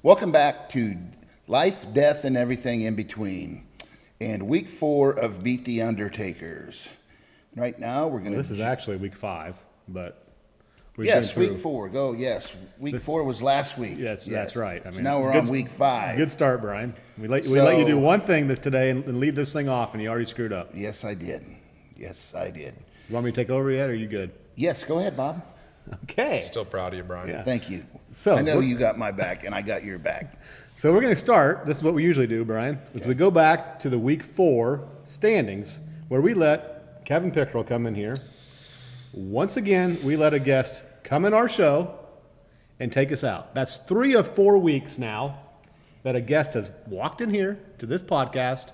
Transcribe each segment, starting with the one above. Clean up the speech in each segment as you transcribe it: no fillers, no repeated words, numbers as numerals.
Welcome back to Life, Death, and Everything in Between, and week 4 of Beat the Undertakers. Right now, we're going to... This is actually week 5, but we've Yes, been through. week 4. Go, yes. Week 4 was last week. Yes, that's right. So now we're on week 5. Good start, Brian. We let you do one thing today and lead this thing off, and you already screwed up. Yes, I did. Yes, I did. You want me to take over yet, or are you good? Yes, go ahead, Bob. Okay. Still proud of you, Brian. Yeah. Thank you. So, I know you got my back, and I got your back. So we're going to start. This is what we usually do, Brian. Is we go back to the week 4 standings, where we let Kevin Pickrell come in here. Once again, we let a guest come in our show and take us out. That's 3 of 4 weeks now that a guest has walked in here to this podcast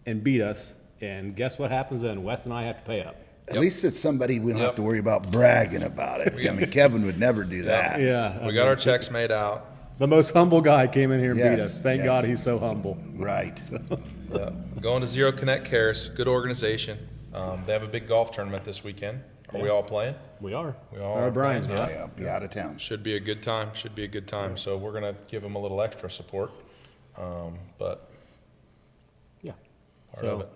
and beat us. And guess what happens then? Wes and I have to pay up. At least it's somebody we don't have to worry about bragging about it. I mean, Kevin would never do that. Yeah. We got our checks made out. The most humble guy came in here and Yes, beat us. Thank God he's so humble. Right. Yeah. Going to Zero Connect Cares, good organization. They have a big golf tournament this weekend. Are we all playing? We are. We all are Brian's playing, not. Yeah, be out of town. Should be a good time. Should be a good time. So we're going to give them a little extra support. But Yeah. part of it.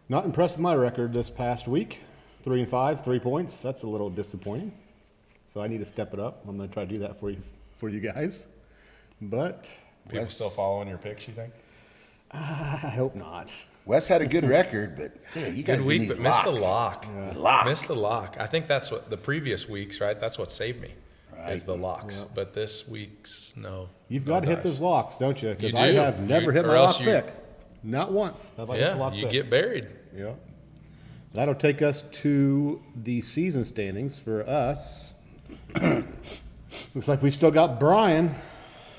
Not impressed with my record this past week. 3 and 5, 3 points. That's a little disappointing. So I need to step it up. I'm going to try to do that for you guys. But People still following your picks, you think? I hope not. Wes had a good record, but hey, you guys Good week, need but these missed the locks. lock. The lock. Missed the lock. I think that's what the previous weeks, right? That's what saved me, is the locks. But this week's, no. You've no got to hit dice. those locks, don't you? Because You I do. have never hit Or my else lock you- pick. Not once have I hit the Yeah, lock you pick. get buried. Yeah. That'll take us to the season standings for us. Looks like we've still got Brian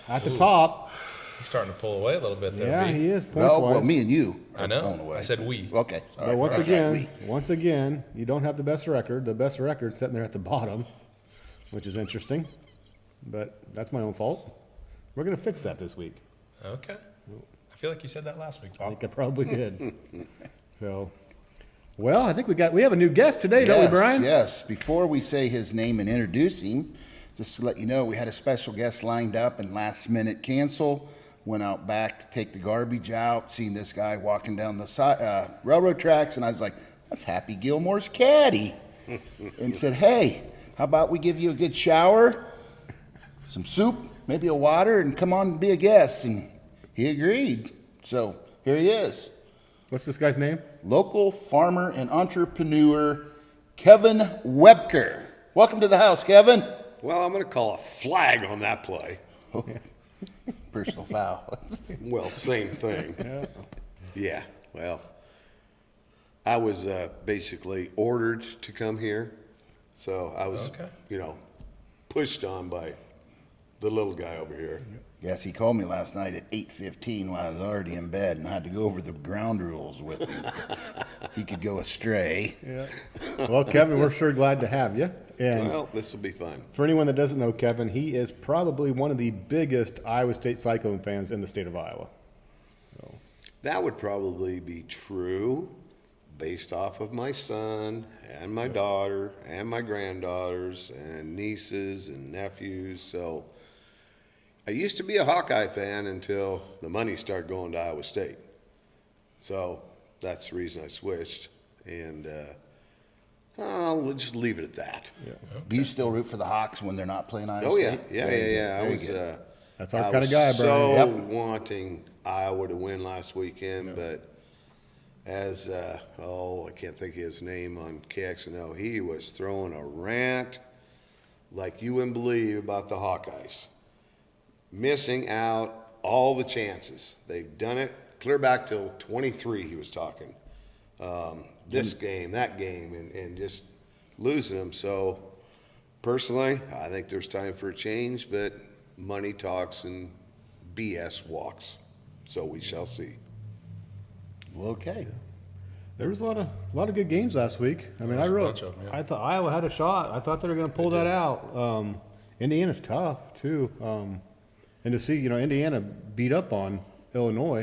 at the top. You're starting to pull away a little bit there. Yeah, B. he is points Well, wise. me and you. I are know. blown away. I said we. Okay. All But right, once that's right, again, you don't have the best record. The best record's sitting there at the bottom, which is interesting. But that's my own fault. We're going to fix that this week. Okay. I feel like you said that last week, I Bob. think I probably did. So, well, I think we have a new guest today, don't we, Yes, Brian? Yes. Before we say his name and introduce him, just to let you know, we had a special guest lined up and last minute cancel. Went out back to take the garbage out, seen this guy walking down the railroad tracks, and I was like, that's Happy Gilmore's caddy. And said, hey, how about we give you a good shower, some soup, maybe a water, and come on and be a guest. And he agreed. So here he is. What's this guy's name? Local farmer and entrepreneur, Kevin Wuebker. Welcome to the house, Kevin. Well, I'm going to call a flag on that play. Personal foul. Well, same thing. Yeah, well, I was basically ordered to come here. So I was, Okay. pushed on by the little guy over here. Yes, he called me last night at 8:15 when I was already in bed, and I had to go over the ground rules with him. He could go astray. Yeah. Well, Kevin, we're sure glad to have you. And Well, this will be fun. for anyone that doesn't know Kevin, he is probably one of the biggest Iowa State Cyclone fans in the state of Iowa. That would probably be true based off of my son and my daughter and my granddaughters and nieces and nephews. So I used to be a Hawkeye fan until the money started going to Iowa State. So that's the reason I switched. And we'll just leave it at that. Do you still root for the Hawks when they're not playing Iowa Oh, yeah. State? Yeah. Very good, I very was. good. That's our I kind of was guy, Brian. So wanting Iowa to win last weekend, but as I can't think of his name on KXNO, he was throwing a rant like you wouldn't believe about the Hawkeyes, missing out all the chances. They've done it clear back till 23. He was talking this game, that game, and just losing them. So personally, I think there's time for a change, but money talks and BS walks. So we shall see. Well, okay. There was a lot of good games last week. I mean, bunch of them, yeah. I thought Iowa had a shot. I thought they were going to pull that out. Indiana's tough too, and to see Indiana beat up on Illinois,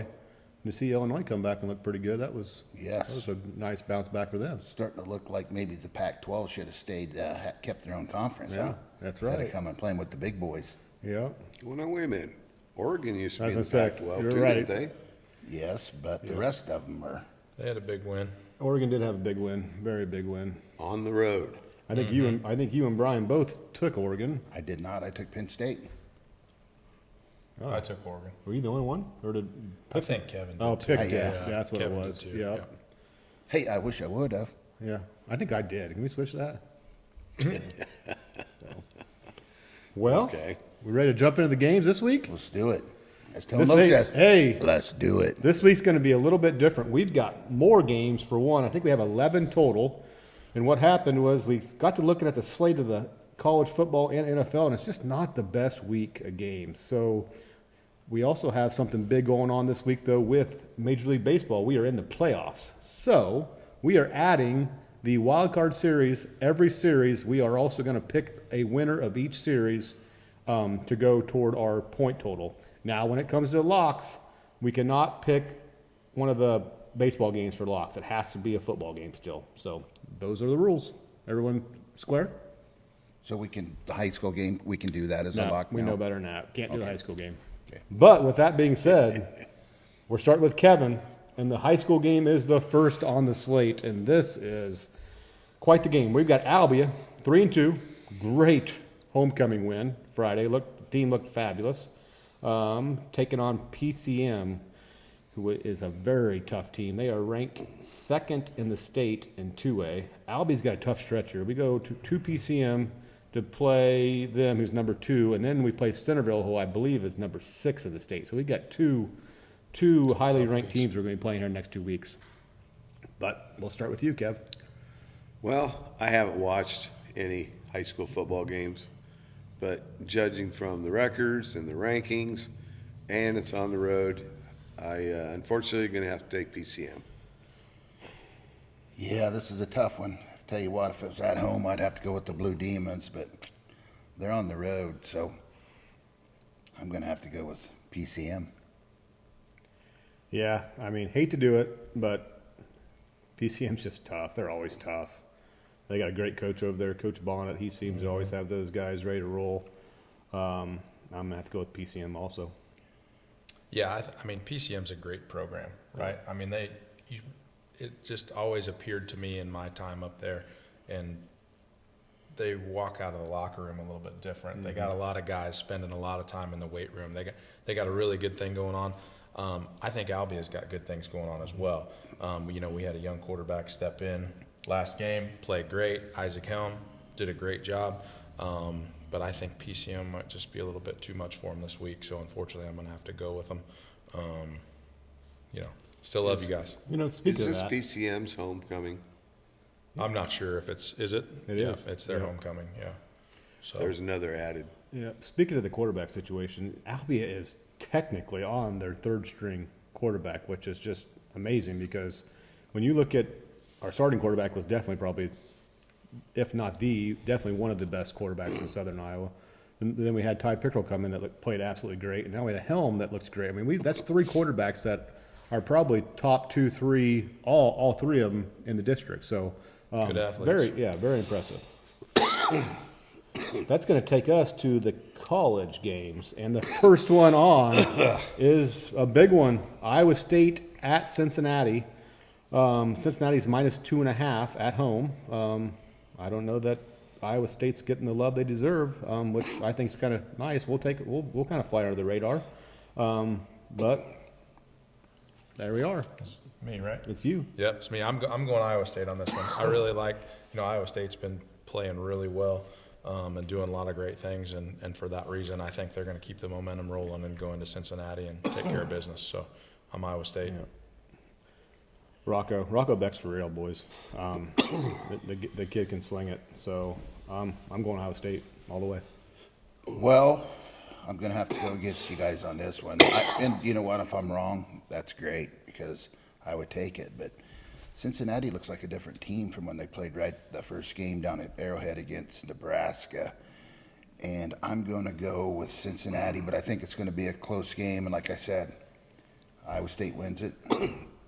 and to see Illinois come back and look pretty good, that was a nice bounce back for them. Starting to look like maybe the Pac-12 should have stayed, kept their own conference. Yeah, huh? that's Instead right. of coming and playing with the big boys. Yeah. Well, now wait a minute. Oregon used to be As in I the said, Pac-12 you're too, right. didn't they? Yes, but the rest of them are. They had a big win. Oregon did have a big win, very big win. On the road. I think you and Brian both took Oregon. I did not. I took Penn State. Oh. I took Oregon. Were you the only one, or did? I think Kevin did Oh, too. Pick did. Yeah. Yeah, that's what Kevin it did was. too, Yeah. yeah. Hey, I wish I would have. Yeah, I think I did. Can we switch that? So. Well, Okay. we ready to jump into the games this week? Let's do it. As Tone This Loc week- says, hey. let's do it. This week's going to be a little bit different. We've got more games for one. I think we have 11 total. And what happened was we got to looking at the slate of the college football and NFL, and it's just not the best week of games. So we also have something big going on this week, though, with Major League Baseball. We are in the playoffs. So we are adding the wild card series. Every series, we are also going to pick a winner of each series to go toward our point total. Now, when it comes to locks, we cannot pick one of the baseball games for locks. It has to be a football game still. So those are the rules. Everyone square? So we can, the high school game, we can do that as a No, lock we now? know better than that. Can't do the Okay. high school game. Okay. But with that being said, we're starting with Kevin, and the high school game is the first on the slate, and this is quite the game. We've got Albia, 3-2, great homecoming win Friday. The team looked fabulous. Taking on PCM, who is a very tough team. They are ranked second in the state in 2A. Albia's got a tough stretch here. We go to PCM to play them, who's number 2, and then we play Centerville, who I believe is number 6 in the state. So we got two highly ranked teams we're going to be playing here next 2 weeks. But we'll start with you, Kev. Well, I haven't watched any high school football games, but judging from the records and the rankings, and it's on the road, I unfortunately going to have to take PCM. Yeah, this is a tough one. Tell you what, if it was at home, I'd have to go with the Blue Demons, but they're on the road, so I'm going to have to go with PCM. Yeah, I mean, hate to do it, but PCM's just tough. They're always tough. They got a great coach over there, Coach Bonnet. He seems to always have those guys ready to roll. I'm going to have to go with PCM also. Yeah, I mean, PCM's a great program, right? I mean, it just always appeared to me in my time up there, and they walk out of the locker room a little bit different. They got a lot of guys spending a lot of time in the weight room. They got a really good thing going on. I think Albia's got good things going on as well. We had a young quarterback step in last game, played great. Isaac Helm did a great job. But I think PCM might just be a little bit too much for him this week. So unfortunately, I'm going to have to go with them. Still love you guys. Is Speaking of this that, PCM's homecoming? I'm not sure if is it? It Yeah, is. it's their Yeah. homecoming. Yeah. So There's another added. yeah, speaking of the quarterback situation, Albia is technically on their third string quarterback, which is just amazing because when you look at our starting quarterback was definitely probably, if not definitely one of the best quarterbacks in Southern Iowa. And then we had Ty Pickrell come in that played absolutely great, and now we had a Helm that looks great. I mean, that's 3 quarterbacks that are probably top 2, 3, all 3 of them in the district. So Good athletes. very impressive. That's going to take us to the college games, and the first one on is a big one. Iowa State at Cincinnati. Cincinnati's minus 2.5 at home. I don't know that Iowa State's getting the love they deserve, which I think is kind of nice. We'll take it. We'll kind of fly under the radar, but there we are. me, right? It's you. Yeah, it's me. I'm going Iowa State on this one. I really like, Iowa State's been playing really well and doing a lot of great things. And for that reason, I think they're going to keep the momentum rolling and go into Cincinnati and take care of business. So I'm Iowa State. Yeah. Rocco Beck's for real, boys. The kid can sling it. So I'm going Iowa State all the way. Well, I'm going to have to go against you guys on this one. And you know what? If I'm wrong, that's great because I would take it. But Cincinnati looks like a different team from when they played the first game down at Arrowhead against Nebraska. And I'm going to go with Cincinnati, but I think it's going to be a close game. And like I said, Iowa State wins it.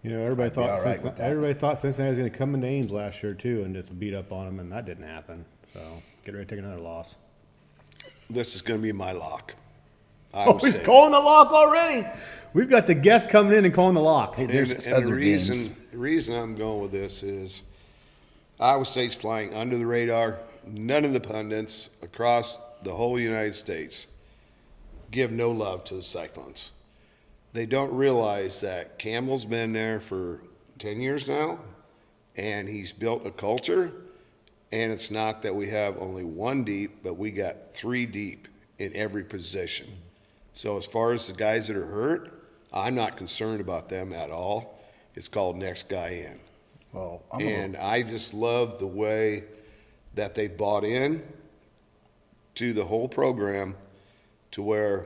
Everybody I'd be all right with that. everybody thought Cincinnati was going to come into Ames last year too and just beat up on them, and that didn't happen. So get ready to take another loss. This is going to be my lock. Iowa he's State. calling the lock already. We've got the guests coming in and calling the lock. Hey, there's And other the reason, games. the reason I'm going with this is Iowa State's flying under the radar. None of the pundits across the whole United States give no love to the Cyclones. They don't realize that Campbell's been there for 10 years now, and he's built a culture. And it's not that we have only one deep, but we got 3 deep in every position. So as far as the guys that are hurt, I'm not concerned about them at all. It's called next guy in. Well, And I just love the way that they bought in to the whole program to where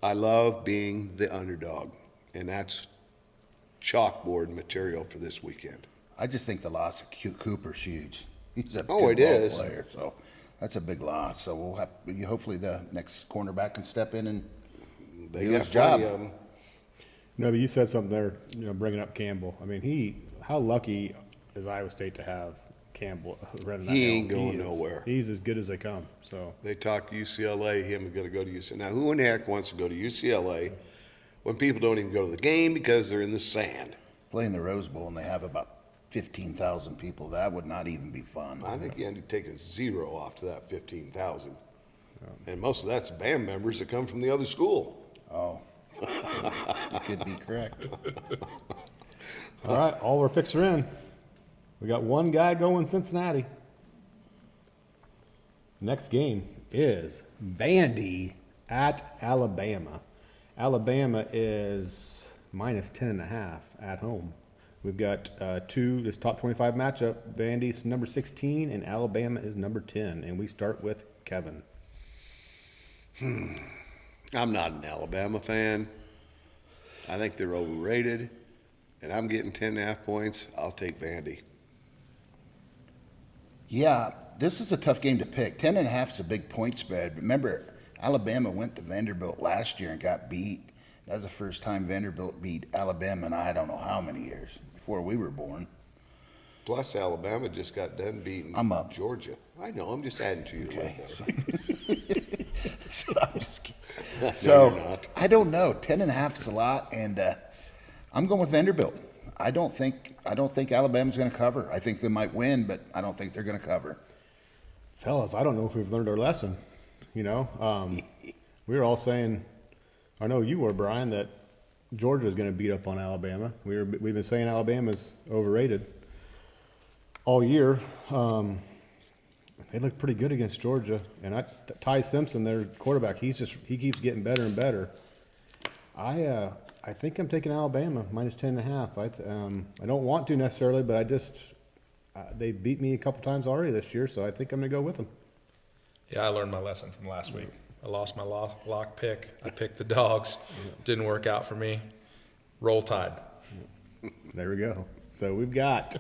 I love being the underdog. And that's chalkboard material for this weekend. I just think the loss of Cooper's huge. He's a Oh, good it ball is. player, so that's a big loss. So we'll have hopefully the next cornerback can step in and They do got his job. plenty of them. No, but you said something there, bringing up Campbell. I mean, how lucky is Iowa State to have Campbell running that He hill? ain't going is- nowhere. He's as good as they come. So They talk UCLA, him going to go to UCLA. Now, who in the heck wants to go to UCLA when people don't even go to the game because they're in the sand? Playing the Rose Bowl and they have about 15,000 people. That would not even be fun. I think you had to take a 0 off to that 15,000. And most of that's band members that come from the other school. Oh, you could be correct. all right, all our picks are in. We got one guy going Cincinnati. Next game is Vandy at Alabama. Alabama is minus 10.5 at home. We've got this top 25 matchup. Vandy's number 16 and Alabama is number 10. And we start with Kevin. I'm not an Alabama fan. I think they're overrated. And I'm getting 10.5 points. I'll take Vandy. Yeah, this is a tough game to pick. 10.5 is a big point spread. Remember, Alabama went to Vanderbilt last year and got beat. That was the first time Vanderbilt beat Alabama in I don't know how many years, before we were born. Plus, Alabama just got done beating I'm up. Georgia. I know. I'm just adding to you. Okay. Right there. So, I'm just kidding. No, So, you're not. I don't know. 10.5 is a lot, and I'm going with Vanderbilt. I don't think Alabama's going to cover. I think they might win, but I don't think they're going to cover. Fellas, I don't know if we've learned our lesson. We were all saying, I know you were, Brian, that Georgia is going to beat up on Alabama. We've been saying Alabama's overrated all year. They look pretty good against Georgia, and Ty Simpson, their quarterback, he keeps getting better and better. I think I'm taking Alabama minus 10.5. I don't want to necessarily, but they beat me a couple times already this year, so I think I'm going to go with them. Yeah, I learned my lesson from last week. I lost my lock pick. I picked the dogs. Didn't work out for me. Roll Tide. There we go. So we've got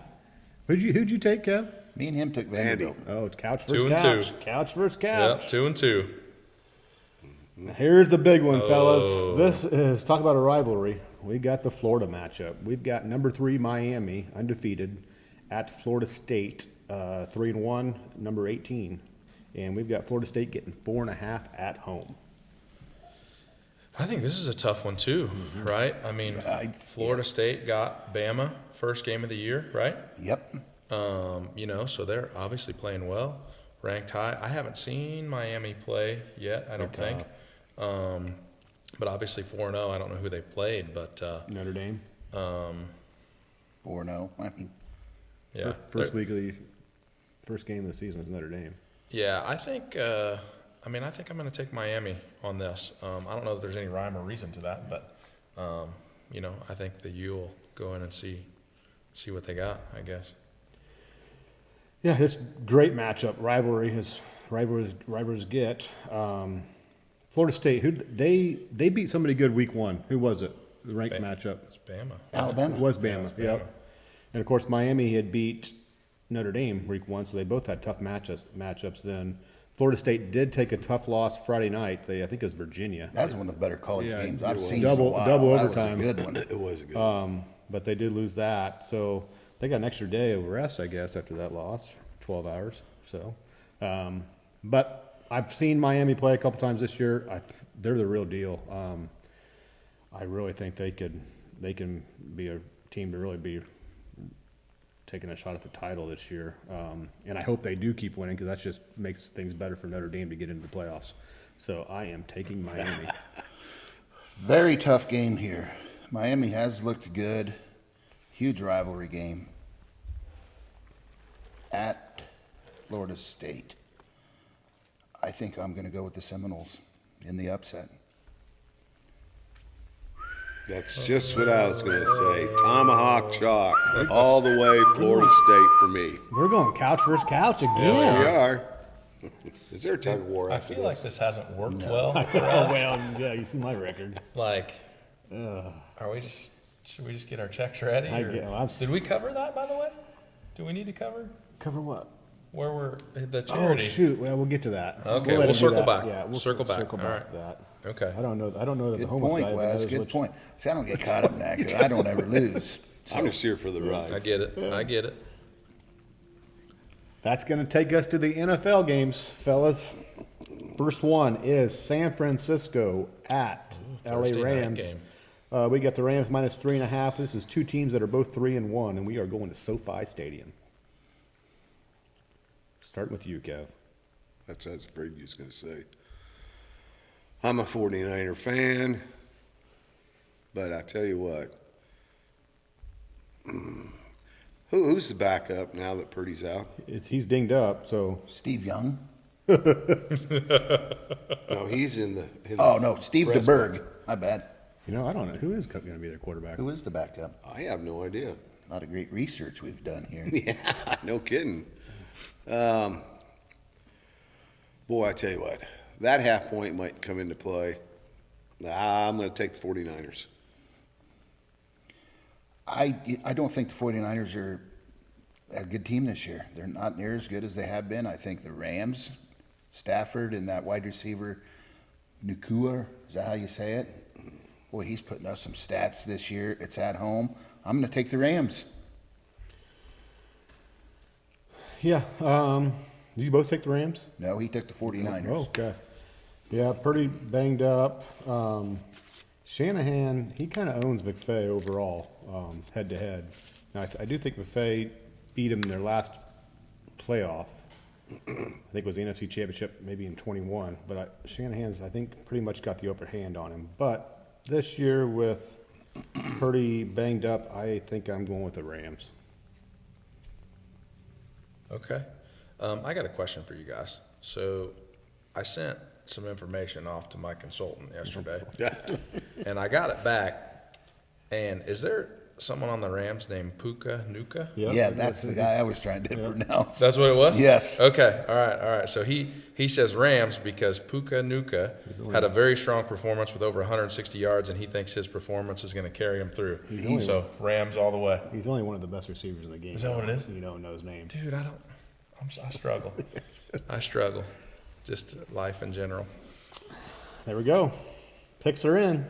who'd you take, Kev? Me and him took Vanderbilt. Oh, it's couch versus 2 and couch. 2. Couch versus Yep, couch. 2 and 2. Here's the big one, fellas. Oh. This is talk about a rivalry. We got the Florida matchup. We've got number 3 Miami undefeated at Florida State, 3-1, number 18, and we've got Florida State getting 4.5 at home. I think this is a tough one too, right? I mean, Florida State got Bama first game of the year, right? Yep. So they're obviously playing well, ranked high. I haven't seen Miami play yet, I don't think. But obviously 4-0. I don't know who they've played, but Notre Dame. 4-0. I mean, yeah, First game of the season is Notre Dame. yeah. I think I'm going to take Miami on this. I don't know if there's any rhyme or reason to that, but I think the U will go in and see what they got, I guess. Yeah, it's great matchup. Rivalry as rivals get. Florida State, they beat somebody good week 1. Who was it? The ranked matchup. It's Bama. Alabama. It was Bama. Yeah, it's Bama. Yep. And of course, Miami had beat Notre Dame week 1, so they both had tough matchups then. Florida State did take a tough loss Friday night. I think it was Virginia. That was one of the better college Yeah, games it I've was. seen Double- in a while. double That overtime. was a good one. It was a good one. But they did lose that, so they got an extra day of rest, I guess, after that loss, 12 hours. So, but I've seen Miami play a couple times this year. They're the real deal. I really think they can be a team to really be taking a shot at the title this year. And I hope they do keep winning because that just makes things better for Notre Dame to get into the playoffs. So I am taking Miami. Very tough game here. Miami has looked good. Huge rivalry game at Florida State. I think I'm going to go with the Seminoles in the upset. That's just what I was going to say. Tomahawk chalk all the way Florida State for me. We're going couch versus couch again. Yes, we are. Is there a tug of war I after feel this? like this hasn't worked well for Oh, us. well, yeah, you see my record. Like, should we just get our checks ready? Did we cover that, by the way? Do we need to cover Cover what? where we're, the Oh, charity? shoot. Well, we'll get to that. Okay, let we'll him do circle that. back. Yeah, we'll Circle back. Circle All back right. to that. Okay. I don't know that Good the homeless point, guy Wes. knows Good which. point. See, I don't get caught up in that 'cause I don't ever lose. I'm just here for the I ride. get it. I get it. That's going to take us to the NFL games, fellas. First one is San Francisco at LA Thursday night Rams. game. We got the Rams minus 3.5. This is two teams that are both 3-1, and we are going to SoFi Stadium. Starting with you, Kev. That's what I was afraid you was going to say. I'm a 49er fan, but I tell you what. Who's the backup now that Purdy's out? He's dinged up, so Steve Young. No, he's in the. Oh, no, Steve DeBerg. My bad. I don't know who is going to be their quarterback. Who is the backup? I have no idea. Not a great research we've done here. Yeah, no kidding. Boy, I tell you what, that half point might come into play. I'm going to take the 49ers. I don't think the 49ers are a good team this year. They're not near as good as they have been. I think the Rams, Stafford, and that wide receiver, Nakua, is that how you say it? Boy, he's putting up some stats this year. It's at home. I'm going to take the Rams. Yeah. Did you both take the Rams? No, he took the 49ers. Oh, okay. Yeah, pretty banged up. Shanahan, he kind of owns McVay overall, head to head. Now, I do think McVay beat him in their last playoff. I think it was the NFC Championship, maybe in 21. But Shanahan's, I think, pretty much got the upper hand on him. But this year, with Purdy banged up, I think I'm going with the Rams. Okay. I got a question for you guys. So I sent some information off to my consultant yesterday, and I got it back. And is there someone on the Rams named Puka Nuka? Yeah, that's the guy I was trying to pronounce. That's what it was? Yes. Okay. All right. So he says Rams because Puka Nuka had a very strong performance with over 160 yards, and he thinks his performance is going to carry him through. So Rams all the way. He's only one of the best receivers in the game. Is that what it is? You don't know his name. Dude, I struggle. I struggle. Just life in general. There we go. Picks are in.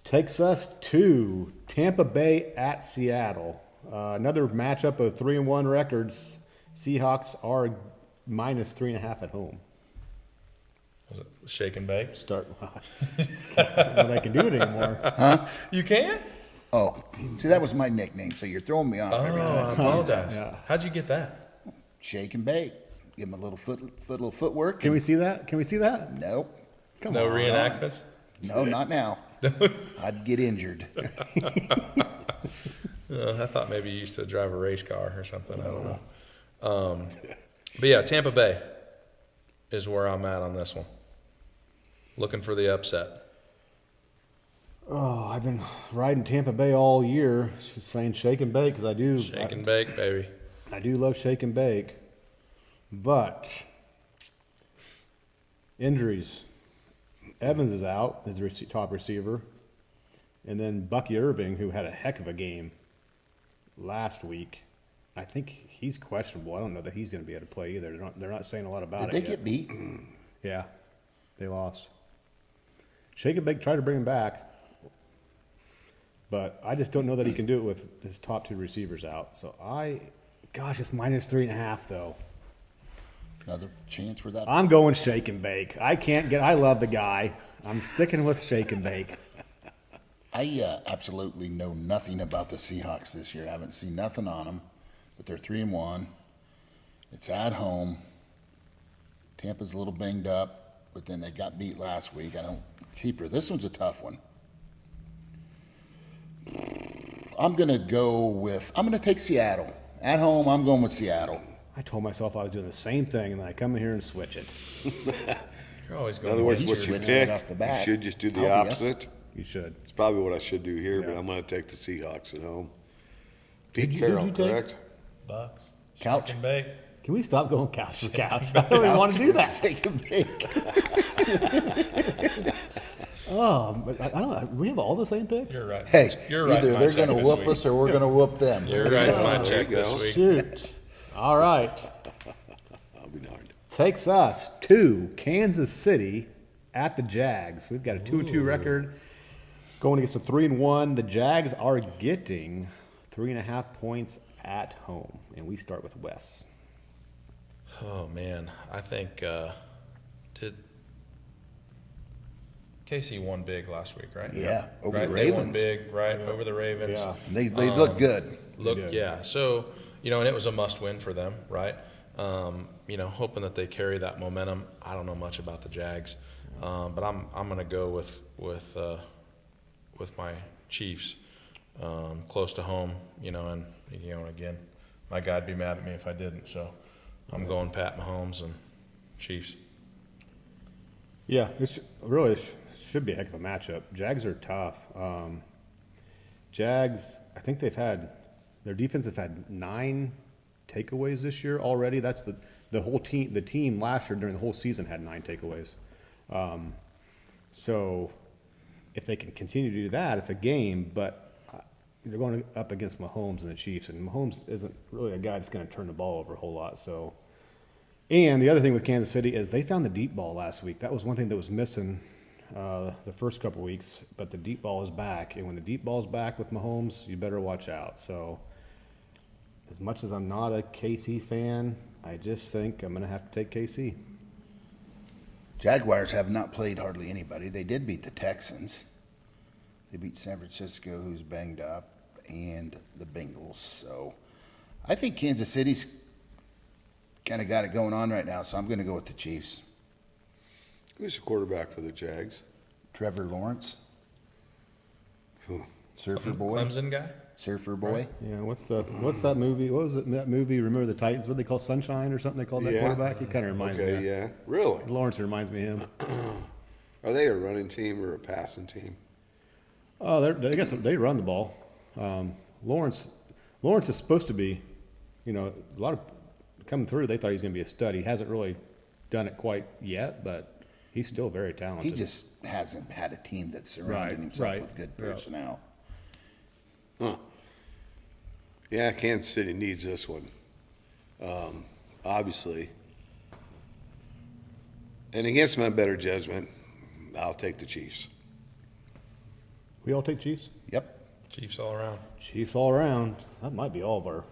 Takes us to Tampa Bay at Seattle. Another matchup of 3-1 records. Seahawks are minus 3.5 at home. Was it shake and bake? Start. Well, they can do it anymore. You can? Oh, see, that was my nickname, so you're throwing me off every Oh, I time. apologize. Yeah. How'd you get that? Shake and bake. Give him a little little footwork. Can we see that? Can we see that? Nope. Come No on. reenactments? No, not now. I'd get injured. I thought maybe you used to drive a race car or something. I don't know. But yeah, Tampa Bay is where I'm at on this one. Looking for the upset. Oh, I've been riding Tampa Bay all year, just saying shake and bake because I do. Shake and bake, baby. I do love shake and bake, but injuries. Evans is out, his top receiver, and then Bucky Irving, who had a heck of a game last week. I think he's questionable. I don't know that he's going to be able to play either. They're not saying a lot about Did it they yet. get beat? Yeah, they lost. Shake and bake tried to bring him back, but I just don't know that he can do it with his top two receivers out. So gosh, it's minus 3.5 though. Another chance for that. I'm going shake and bake. I love the guy. I'm sticking with shake and bake. I absolutely know nothing about the Seahawks this year. I haven't seen nothing on them, but they're 3-1. It's at home. Tampa's a little banged up, but then they got beat last week. This one's a tough one. I'm going to take Seattle. At home, I'm going with Seattle. I told myself I was doing the same thing, and then I come in here and switch it. You're always In going. other words, He's what you switching pick, right off the you bat. should just do the Oh, yeah. opposite. You should. It's probably what I should do here, but Yeah. I'm going to take the Seahawks at home. Pete Who'd Carroll, you take? correct? Bucks. Couch. Shake and bake. Can we stop going couch for couch? I don't even want to do that. Shake and bake. But I don't know. We have all the same picks? You're right. Hey, You're right. either they're going to whoop us or we're going to whoop them. You're right. in My There check you this go. week. Shoot. All right. I'll be darned. Takes us to Kansas City at the Jags. We've got a 2-2 record going against a 3-1. The Jags are getting 3.5 points at home, and we start with Wes. Oh man, I think did KC won big last week, right? Yeah, over right? the They won Ravens. big, right? Over the Ravens. Yeah. They look good. Look, did. yeah. So, and it was a must-win for them, right? Hoping that they carry that momentum. I don't know much about the Jags, but I'm going to go with my Chiefs, close to home. And again, my guy'd be mad at me if I didn't. So, I'm going Pat Mahomes and Chiefs. Yeah, this really should be a heck of a matchup. Jags are tough. Jags, I think their defense have had 9 takeaways this year already. That's the whole team. The team last year during the whole season had 9 takeaways. So if they can continue to do that, it's a game. But they're going up against Mahomes and the Chiefs, and Mahomes isn't really a guy that's going to turn the ball over a whole lot. So, and the other thing with Kansas City is they found the deep ball last week. That was one thing that was missing the first couple weeks, but the deep ball is back. And when the deep ball is back with Mahomes, you better watch out. So, as much as I'm not a KC fan, I just think I'm going to have to take KC. Jaguars have not played hardly anybody. They did beat the Texans. They beat San Francisco, who's banged up, and the Bengals. So I think Kansas City's kind of got it going on right now, so I'm going to go with the Chiefs. Who's the quarterback for the Jags? Trevor Lawrence, Who? Surfer Boy. Clemson guy? Surfer Boy. Yeah, what's that movie? What was it? That movie? Remember the Titans? What they call Sunshine or something? They called that Yeah. quarterback. He kind of reminds me. Okay, Of yeah. Really? Lawrence reminds me of him. Are they a running team or a passing team? Oh, they run the ball. Lawrence is supposed to be, a lot of coming through. They thought he was going to be a stud. He hasn't really done it quite yet, but he's still very He talented. just hasn't had a team that's surrounded Right, himself right. with good Yeah. personnel. Huh. Yeah, Kansas City needs this one. Obviously. And against my better judgment, I'll take the Chiefs. We all take Chiefs. Yep. Chiefs all around. Chiefs all around. That might be all of our.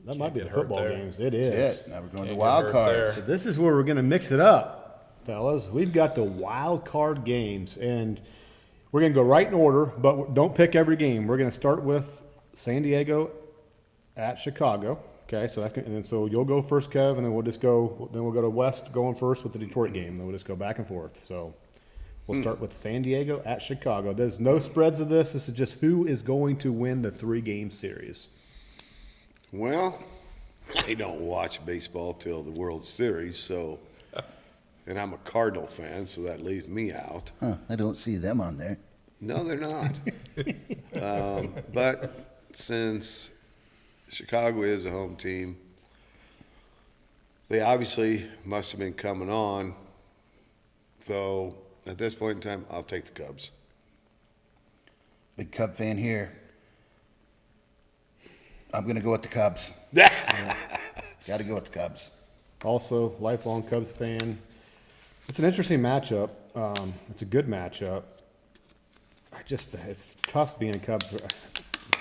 That might be the get hurt football there. games. It That's is. it. Now we're going to Can't get wild hurt cards. there. So this is where we're going to mix it up, fellas. We've got the wild card games, and we're going to go right in order, but don't pick every game. We're going to start with San Diego at Chicago. Okay, so so you'll go first, Kev, and then we'll go to West going first with the Detroit game. Then we'll just go back and forth. So we'll start with San Diego at Chicago. There's no spreads of this. This is just who is going to win the 3-game series. Well, I don't watch baseball till the World Series, and I'm a Cardinal fan, so that leaves me out. Huh, I don't see them on there. No, they're not. But since Chicago is a home team, they obviously must have been coming on. So at this point in time, I'll take the Cubs. Big Cub fan here. I'm going to go with the Cubs. Got to go with the Cubs. Also, lifelong Cubs fan. It's an interesting matchup. It's a good matchup. It's tough being a Cubs.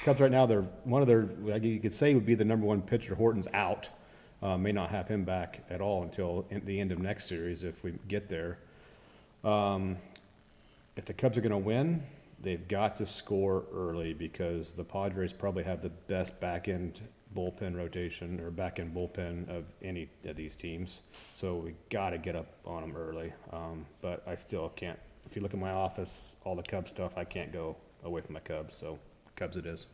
Cubs right now, you could say would be the number 1 pitcher. Horton's out. May not have him back at all until the end of next series if we get there. If the Cubs are going to win, they've got to score early because the Padres probably have the best back-end bullpen rotation or back-end bullpen of any of these teams. So we got to get up on them early. But I still can't. If you look at my office, all the Cubs stuff, I can't go away from my Cubs. So Cubs it is.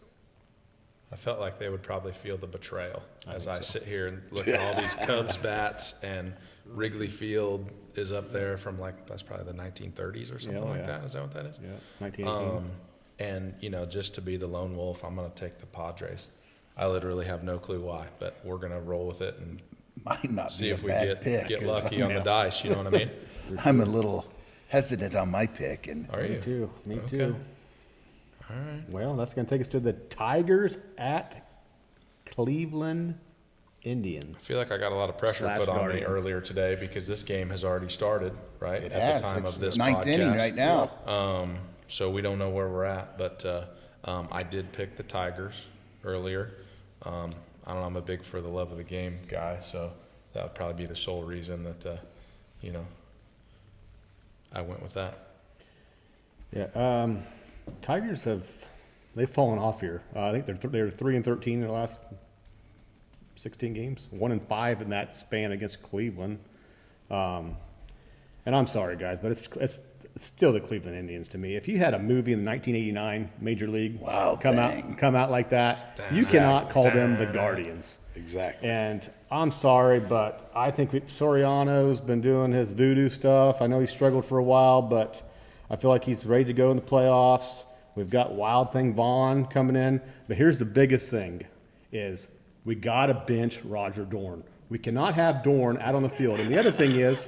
I felt like they would probably feel the betrayal as I sit here and look at all these Cubs bats, and Wrigley Field is up there from that's probably the 1930s or something like that. Is that what that is? Yeah, 1918. And, just to be the lone wolf, I'm going to take the Padres. I literally have no clue why, but we're going to roll with it and Might not see be a if we bad pick. get 'cause lucky on the dice. You know what I mean? I'm a little hesitant on my pick, and Are you? Me too. Me Okay. too. All right. Well, that's going to take us to the Tigers at Cleveland Indians. I feel like I got a lot of pressure Slash put on Guardians. me earlier today because this game has already started, right? it at has. the time It's of this ninth podcast. inning right now. So we don't know where we're at, but I did pick the Tigers earlier. I don't know, I'm a big for the love of the game guy, so that would probably be the sole reason that, I went with that. Yeah, Tigers they've fallen off here. I think they're 3-13 in their last 16 games, 1-5 in that span against Cleveland. And I'm sorry, guys, but it's still the Cleveland Indians to me. If you had a movie in the 1989 Major League come out like that, you cannot call them the Guardians. Exactly. And I'm sorry, but I think Soriano's been doing his voodoo stuff. I know he struggled for a while, but I feel like he's ready to go in the playoffs. We've got Wild Thing Vaughn coming in. But here's the biggest thing is we got to bench Roger Dorn. We cannot have Dorn out on the field. And the other thing is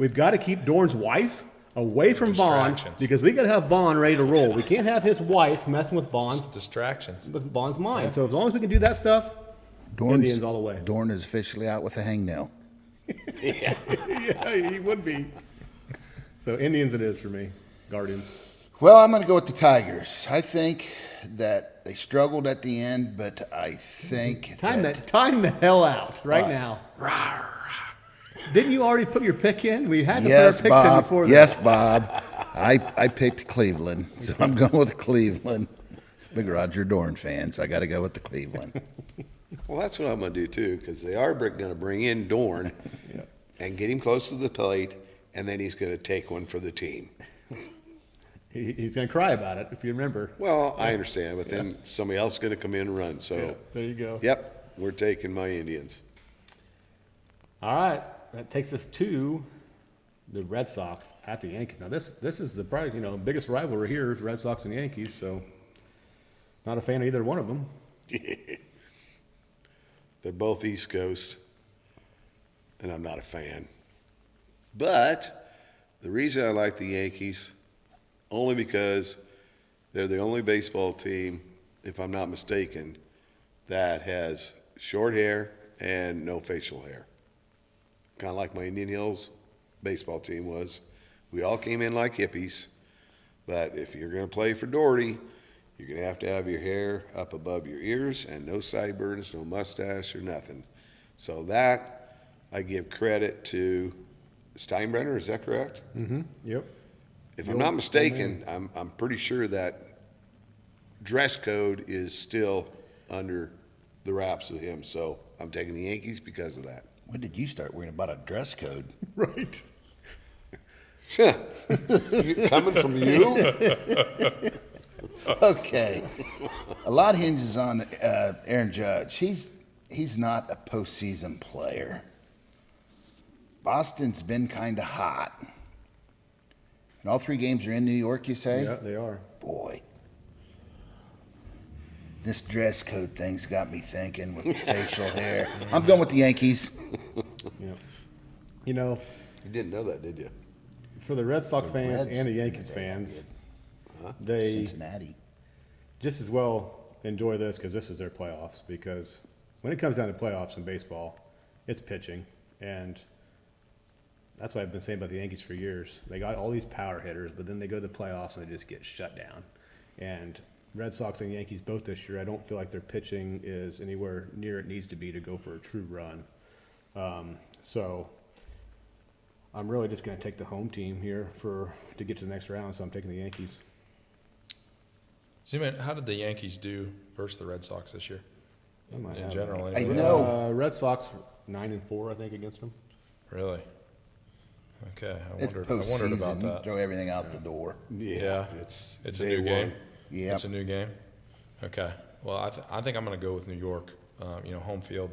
we've got to keep Dorn's wife away from Vaughn because we got to have Vaughn ready to roll. We can't have his wife messing with Vaughn's mind. Yeah. So as long as we can do that stuff, Indians all the way. Dorn is officially out with a hangnail. Yeah, he would be. So Indians it is for me. Guardians. Well, I'm going to go with the Tigers. I think that they struggled at the end, but I think Time the hell out right now. Didn't you already put your pick in? We had to Yes, put our picks in Bob. before Yes, this. Bob. I picked Cleveland, so I'm going with Cleveland. Big Roger Dorn fan, so I got to go with the Cleveland. Well, that's what I'm going to do too, because they are going to bring in Dorn and get him close to the plate, and then he's going to take one for the team. He's going to cry about it, if you remember. Well, I understand, but then somebody else is going to come in and run. So, Yeah, there you go. Yep, we're taking my Indians. All right, that takes us to the Red Sox at the Yankees. Now, this is the probably biggest rivalry here is Red Sox and Yankees. So, not a fan of either one of them. They're both East Coast, and I'm not a fan. But the reason I like the Yankees, only because they're the only baseball team, if I'm not mistaken, that has short hair and no facial hair. Kind of like my Indian Hills baseball team was. We all came in like hippies, but if you're going to play for Doherty, you're going to have your hair up above your ears and no sideburns, no mustache or nothing. So that I give credit to Steinbrenner, is that correct? Mm-hmm. Yep. If I'm not mistaken, I'm pretty sure that dress code is still under the wraps of him. So I'm taking the Yankees because of that. When did you start worrying about a dress code? Right. Coming from you? Okay. A lot hinges on Aaron Judge. He's not a postseason player. Boston's been kind of hot. And all three games are in New York, you say? Yeah, they are. Boy. This dress code thing's got me thinking with the facial hair. I'm going with the Yankees. Yeah. You didn't know that, did you? for the Red Sox fans Reds and the Yankees did that fans, good. they Cincinnati. just as well enjoy this because this is their playoffs. Because when it comes down to playoffs in baseball, it's pitching, and that's what I've been saying about the Yankees for years. They got all these power hitters, but then they go to the playoffs and they just get shut down. And Red Sox and Yankees both this year, I don't feel like their pitching is anywhere near it needs to be to go for a true run. So I'm really just going to take the home team here to get to the next round, so I'm taking the Yankees. So, man, how did the Yankees do versus the Red Sox this year? might In have general, I anyway? know. Red Sox 9-4, I think, against them. Really? Okay, I It's wondered about postseason. that. Throw everything out the door. Yeah, It's It's a day new one. game. Yeah. It's a new game. Okay. Well, I think I'm going to go with New York. Home field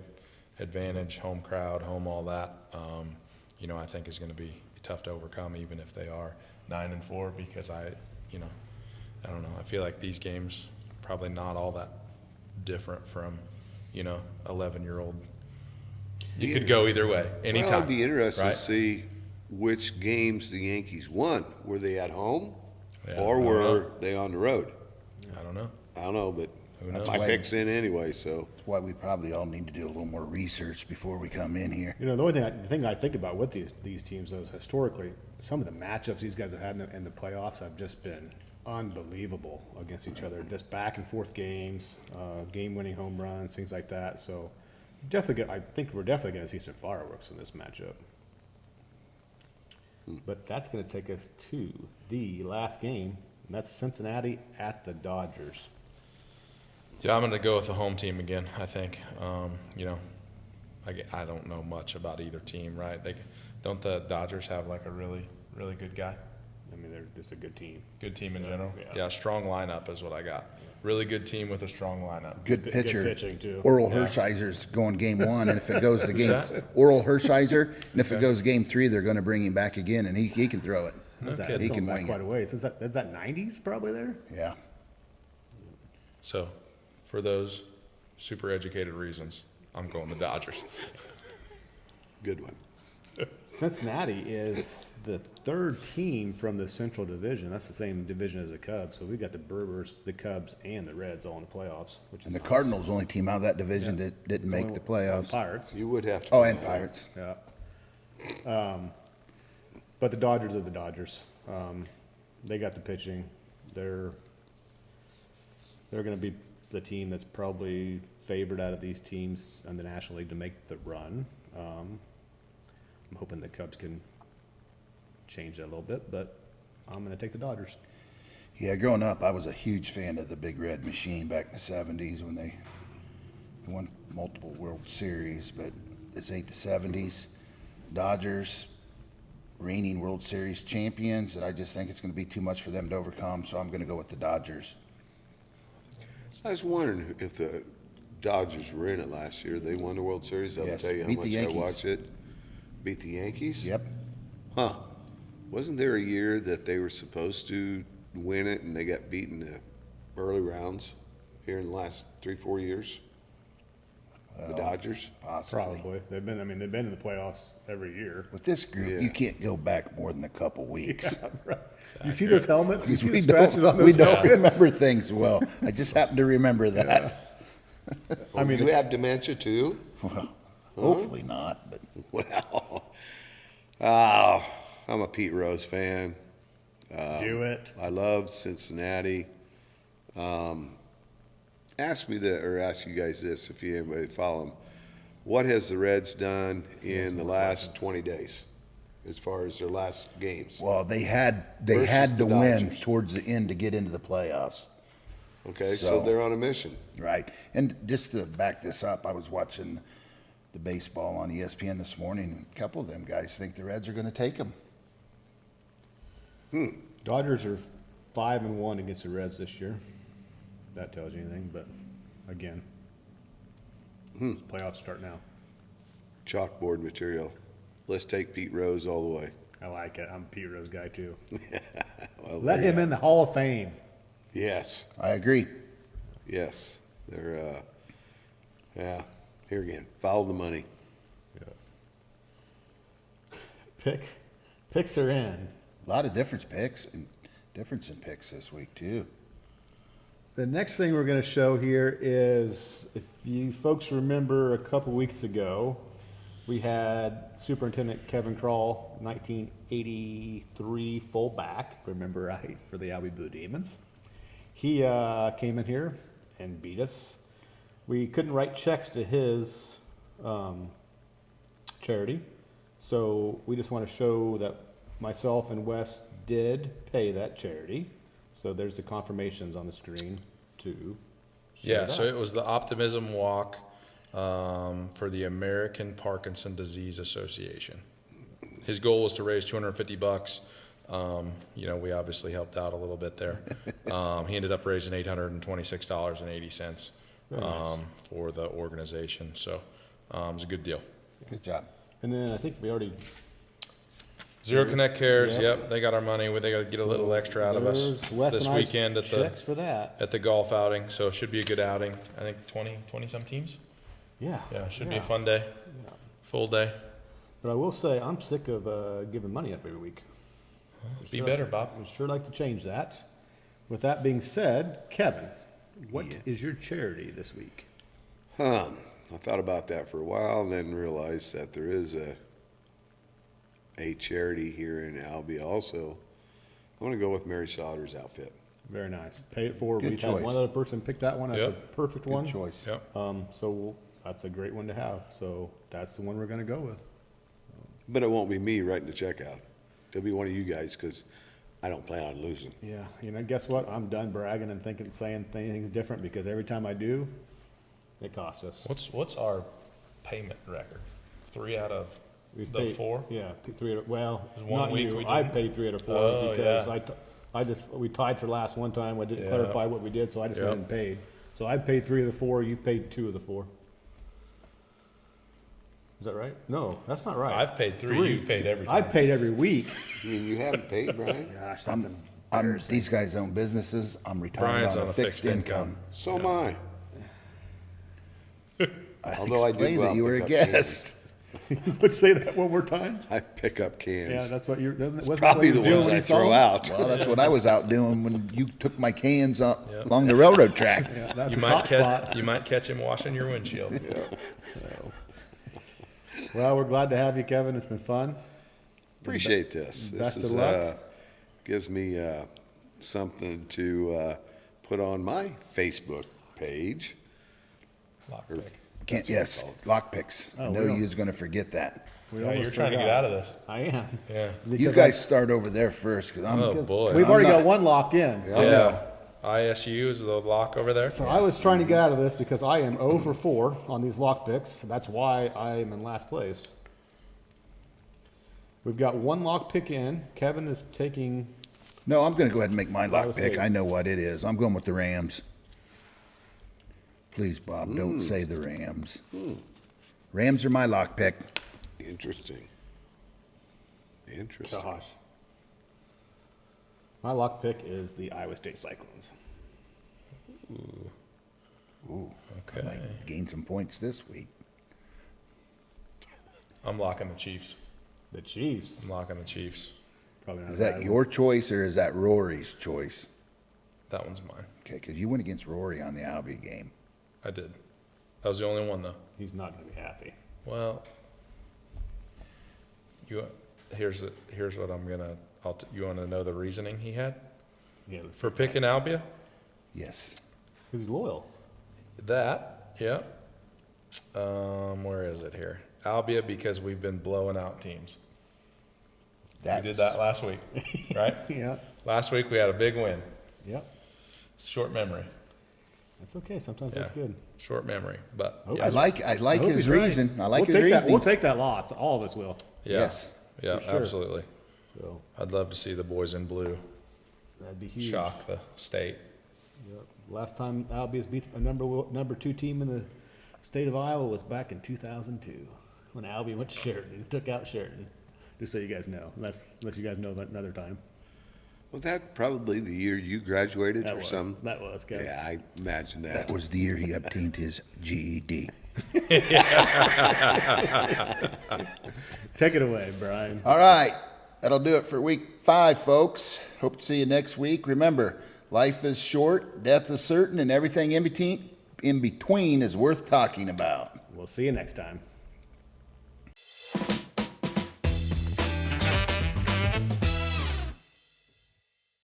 advantage, home crowd, home all that. I think is going to be tough to overcome, even if they are 9-4, because I don't know. I feel like these games probably not all that different from 11-year-old. You could go either way, anytime. Well, I'd be interested right? to see which games the Yankees won. Were they at home, Yeah, or I don't were know. they on the road? I don't know. I don't know, but Who knows? my pick's in anyway. So That's why we probably all need to do a little more research before we come in here. The thing I think about with these teams, though, is historically, some of the matchups these guys have had in the playoffs have just been unbelievable against each other. Just back and forth games, game-winning home runs, things like that. So I think we're definitely going to see some fireworks in this matchup. But that's going to take us to the last game, and that's Cincinnati at the Dodgers. Yeah, I'm going to go with the home team again, I think. I don't know much about either team, right? Don't the Dodgers have like a really, really good guy? I mean, they're just a good team. Good team in general? Yeah. Yeah, strong lineup is what I got. Really good team with a strong lineup. Good Good pitcher. pitching, too. Oral Yeah. Hershiser's going game 1, and if it goes to game that? Oral Hershiser, and if it goes game 3, they're going to bring him back again, and he can throw it. That's Okay. It's He going can back wing quite it. a ways. Is that 90s probably there? Yeah. So, for those super educated reasons, I'm going the Dodgers. good one. Cincinnati is the third team from the Central Division. That's the same division as the Cubs. So we've got the Brewers, the Cubs, and the Reds all in the playoffs. Which is And the nice. Cardinals, the only team out of that division that didn't It's make only the playoffs. Pirates. You would have to. Oh, and Pirates. Yeah. But the Dodgers are the Dodgers. They got the pitching. They're going to be the team that's probably favored out of these teams in the National League to make the run. I'm hoping the Cubs can change that a little bit, but I'm going to take the Dodgers. Yeah, growing up, I was a huge fan of the Big Red Machine back in the 70s when they won multiple World Series, but it's 70s. Dodgers, reigning World Series champions, and I just think it's going to be too much for them to overcome, so I'm going to go with the Dodgers. I was wondering if the Dodgers were in it last year. They won the World Series. I'll Yes, tell you how beat much the I Yankees. watched it. Beat the Yankees? Yep. Huh. Wasn't there a year that they were supposed to win it and they got beaten in the early rounds here in the last 3-4 years? The Dodgers? Possibly. Probably. They've been in the playoffs every year. With this group, Yeah. you can't go back more than a couple weeks. You see those helmets? You see the We scratches on we those don't helmets? remember things well. I just happen to remember that. I mean, you have dementia too? Well, hopefully not, but Well, oh, I'm a Pete Rose fan. do it. I love Cincinnati. Ask you guys this, if you anybody follow them. What has the Reds done in the last 20 days, as far as their last games? well, they had Versus to the win Dodgers. towards the end to get into the playoffs. Okay, so So- they're on a mission. Right. And just to back this up, I was watching the baseball on ESPN this morning, and a couple of them guys think the Reds are going to take them. Dodgers are 5-1 against the Reds this year. If that tells you anything, but again, playoffs start now. Chalkboard material. Let's take Pete Rose all the way. I like it. I'm a Pete Rose guy too. Well, Let there him you in the Hall of Fame. Yes, I agree. yes. They're, yeah, here again, follow the money. Picks are in. A lot of difference in picks this week too. The next thing we're going to show here is, if you folks remember a couple weeks ago, we had Superintendent Kevin Kroll, 1983 fullback, if I remember right, for the Albee Blue Demons. He came in here and beat us. We couldn't write checks to his charity, so we just want to show that myself and Wes did pay that charity. So there's the confirmations on the screen too. Yeah, so it was the Optimism Walk for the American Parkinson Disease Association. His goal was to raise $250. You know, we obviously helped out a little bit there. He ended up raising $826.80 for the organization. So it was a good deal. Good job. And then I think we already. Zero Connect Cares, Yep. yep, they got our money. They got to get a little extra out of us There's Wes this and I's weekend checks for that. at the golf outing. So it should be a good outing. I think 20 some teams. Yeah. Yeah, it should be a fun day, full day. But I will say, I'm sick of giving money up every week. Be better, Bob. I'd sure like to change that. With that being said, Kevin, what is your charity this week? I thought about that for a while and then realized that there is a charity here in Albia also. I'm going to go with Mary Sauter's outfit. Very nice. Pay it forward. Good We've had choice. one other person pick that one. That's Yep. a perfect one. Good choice. Yep. So that's a great one to have. So that's the one we're going to go with. But it won't be me writing the check out. It'll be one of you guys because I don't plan on losing. Yeah. You know, guess what? I'm done bragging and saying anything's different because every time I do, it costs us. What's our payment record? 3 out of We've the paid- 4? Yeah, three. Well, There's one not week you. we I didn't. paid 3 out of 4 Oh, because yeah. we tied for last one time. I didn't Yeah. clarify what we did, so I just went Yep. and paid. So I paid 3 of the 4. You paid 2 of the 4. Is that right? No, that's not right. I've paid 3. You've paid every time. I've paid every week. I mean, you haven't paid, Brian? Gosh, that's These guys own businesses. I'm retired Brian's on a fixed income. So am I. I Although I do explained go out that you and were a pick up guest. Would say that one more time. I pick up cans. Yeah, that's what you're. Probably the ones I throw out. Well, that's what I was out doing when you took my cans up along the railroad track. Yeah, that's You his might hot spot. you might catch him washing your windshield. Well, we're glad to have you, Kevin. It's been fun. Appreciate this. Best This of is luck. gives me something to put on my Facebook page. Lockpick. Yes, lockpicks. I Oh, know we don't- you was gonna forget that. We Yeah, almost you're trying to get forgot. out of this. I am. Yeah. You Because guys start over there first, cause I'm. Oh, boy. We've I'm already not- got one lock in. I know. ISU is the lock over there. So I was trying to get out of this because I am 0 for 4 on these lock picks. That's why I am in last place. We've got one lock pick in. Kevin is taking. No, I'm gonna go ahead and make my Iowa lock pick. State. I know what it is. I'm going with the Rams. Please, Bob, don't say the Rams. Rams are my lock pick. Interesting. Interesting. Gosh. My lock pick is the Iowa State Cyclones. Ooh, Okay. I might gain some points this week. I'm locking the Chiefs. The Chiefs. I'm locking the Chiefs. Probably not Is a that bad your choice or is that Rory's choice? That one's mine. Okay, because you went against Rory on the Albie game. I did. That was the only one though. one. He's not going to be happy. Well, here's what I'm gonna. You want to know the reasoning he had Yeah, let's for picking Albia? Yes. He's loyal. That, yeah. Where is it here? Albia because we've been blowing out teams. We did that last week, right? Yeah. Last week we had a big win. Yep. Short memory. That's okay. Sometimes Yeah. that's good. Short memory, but Okay. yeah, I like hope his he's right. reason. I like We'll his take that. reasoning. We'll take that loss. All of us will. yeah, Yes. yeah, For sure. absolutely. So I'd love to see the boys in blue that'd be huge. shock the state. Yep. Last time Albius beat a number 2 team in the state of Iowa was back in 2002 when Albie went to Sheridan and took out Sheridan. Just so you guys know, unless you guys know that another time. Was that probably the year you graduated That or was some? that was Kevin. Yeah, I imagine that. That was the year he obtained his GED. Take it away, Brian. All right. That'll do it for week 5, folks. Hope to see you next week. Remember, life is short, death is certain, and everything in between is worth talking about. We'll see you next time.